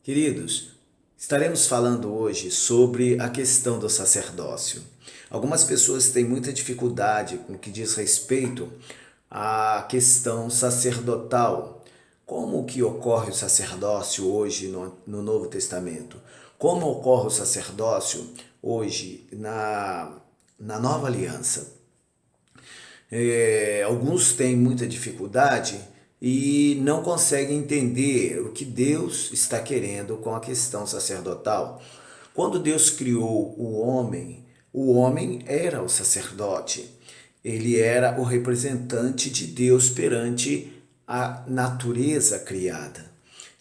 Queridos, estaremos falando hoje sobre a questão do sacerdócio. Algumas pessoas têm muita dificuldade com o que diz respeito à questão sacerdotal. Como que ocorre o sacerdócio hoje no Novo Testamento? Como ocorre o sacerdócio hoje na Nova Aliança? Alguns têm muita dificuldade e não conseguem entender o que Deus está querendo com a questão sacerdotal. Quando Deus criou o homem era o sacerdote. Ele era o representante de Deus perante a natureza criada.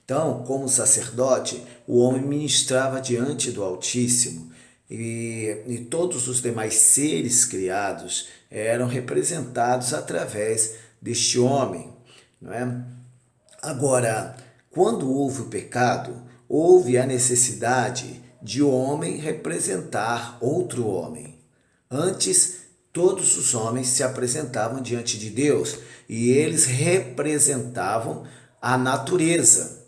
Então, como sacerdote, o homem ministrava diante do Altíssimo e todos os demais seres criados eram representados através deste homem, não é? Agora, quando houve o pecado, houve a necessidade de o homem representar outro homem. Antes, todos os homens se apresentavam diante de Deus e eles representavam a natureza,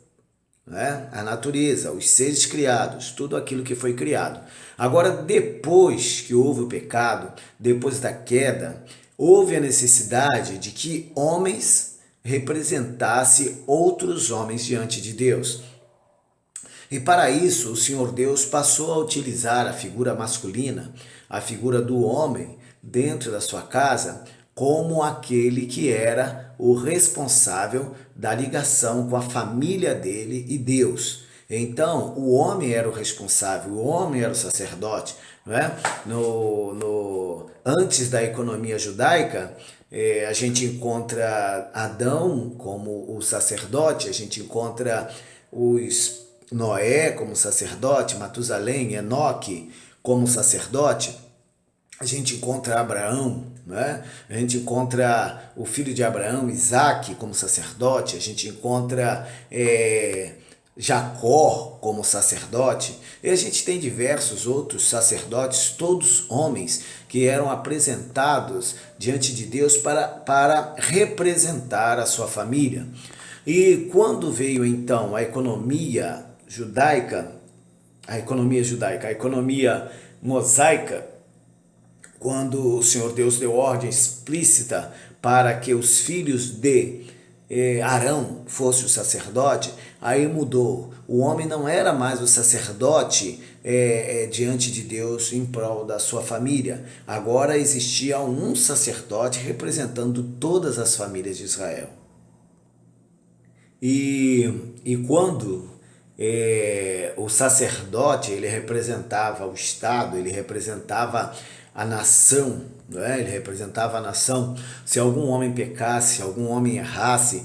né? A natureza, os seres criados, tudo aquilo que foi criado. Agora, depois que houve o pecado, depois da queda, houve a necessidade de que homens representassem outros homens diante de Deus. E para isso, o Senhor Deus passou a utilizar a figura masculina, a figura do homem, dentro da sua casa, como aquele que era o responsável da ligação com a família dele e Deus. Então, o homem era o responsável, o homem era o sacerdote. Não é? Antes da economia judaica, a gente encontra Adão como o sacerdote, a gente encontra Noé como sacerdote, Matusalém, Enoque como sacerdote. A gente encontra Abraão, né? A gente encontra o filho de Abraão, Isaque, como sacerdote, a gente encontra Jacó como sacerdote, e a gente tem diversos outros sacerdotes, todos homens, que eram apresentados diante de Deus para representar a sua família. E quando veio então a economia judaica, a economia mosaica, quando o Senhor Deus deu ordem explícita para que os filhos de Arão fossem o sacerdote, aí mudou. O homem não era mais o sacerdote diante de Deus em prol da sua família. Agora existia um sacerdote representando todas as famílias de Israel. E quando o sacerdote ele representava o Estado, ele representava a nação, não é? Ele representava a nação. Se algum homem pecasse, se algum homem errasse,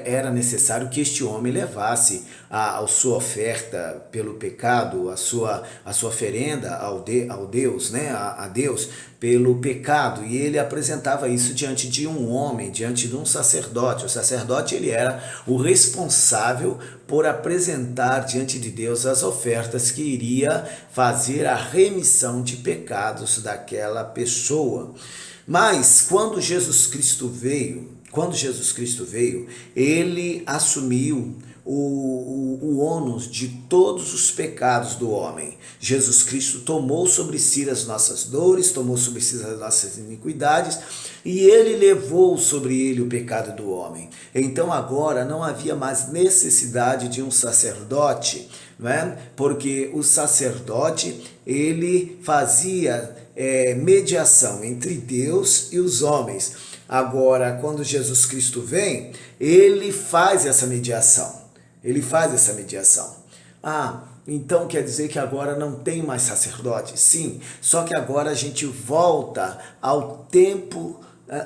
era necessário que este homem levasse a sua oferta pelo pecado, a sua oferenda ao Deus, né? a Deus pelo pecado, e ele apresentava isso diante de um homem, diante de um sacerdote. O sacerdote ele era o responsável por apresentar diante de Deus as ofertas que iria fazer a remissão de pecados daquela pessoa. Mas quando Jesus Cristo veio, ele assumiu o ônus de todos os pecados do homem. Jesus Cristo tomou sobre si as nossas dores, tomou sobre si as nossas iniquidades, e ele levou sobre ele o pecado do homem. Então agora não havia mais necessidade de um sacerdote, não é? Porque o sacerdote ele fazia mediação entre Deus e os homens. Agora, quando Jesus Cristo vem, ele faz essa mediação. Então quer dizer que agora não tem mais sacerdote? Sim, só que agora a gente volta ao tempo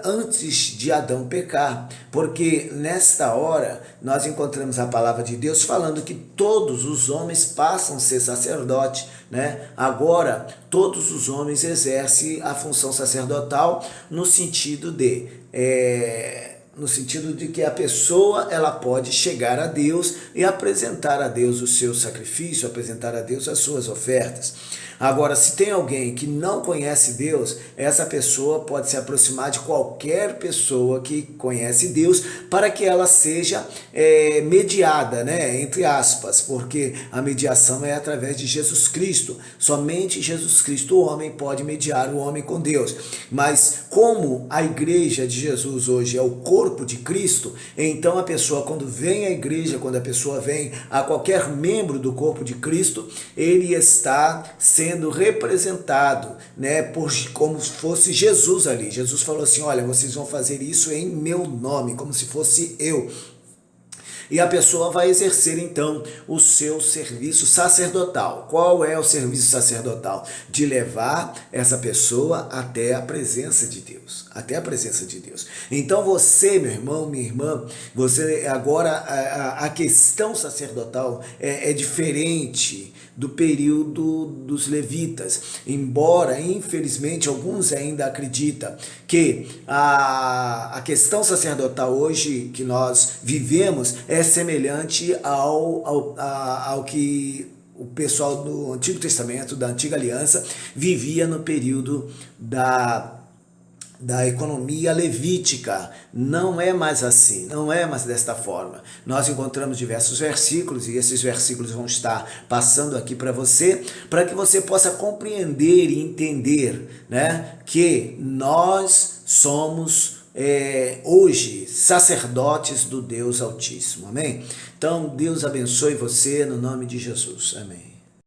antes de Adão pecar, porque nesta hora nós encontramos a palavra de Deus falando que todos os homens passam a ser sacerdote, né? Agora todos os homens exercem a função sacerdotal no sentido de no sentido de que a pessoa ela pode chegar a Deus e apresentar a Deus o seu sacrifício, apresentar a Deus as suas ofertas. Agora, se tem alguém que não conhece Deus, essa pessoa pode se aproximar de qualquer pessoa que conhece Deus para que ela seja mediada, né? Entre aspas, porque a mediação é através de Jesus Cristo. Somente Jesus Cristo, o homem, pode mediar o homem com Deus. Mas como a igreja de Jesus hoje é o corpo de Cristo, então a pessoa, quando vem à igreja, quando a pessoa vem a qualquer membro do corpo de Cristo, ele está sendo representado, né, como se fosse Jesus ali. Jesus falou assim: olha, vocês vão fazer isso em meu nome, como se fosse eu. E a pessoa vai exercer então o seu serviço sacerdotal. Qual é o serviço sacerdotal? De levar essa pessoa até a presença de Deus. Até a presença de Deus. Então você, meu irmão, minha irmã, você agora a questão sacerdotal é diferente do período dos levitas, embora infelizmente alguns ainda acreditam que a questão sacerdotal hoje que nós vivemos é semelhante ao que o pessoal do Antigo Testamento, da Antiga Aliança, vivia no período da economia levítica. Não é mais assim, não é mais desta forma. Nós encontramos diversos versículos e esses versículos vão estar passando aqui para que você possa compreender e entender, né, que nós somos hoje sacerdotes do Deus Altíssimo, amém? Então Deus abençoe você no nome de Jesus, amém.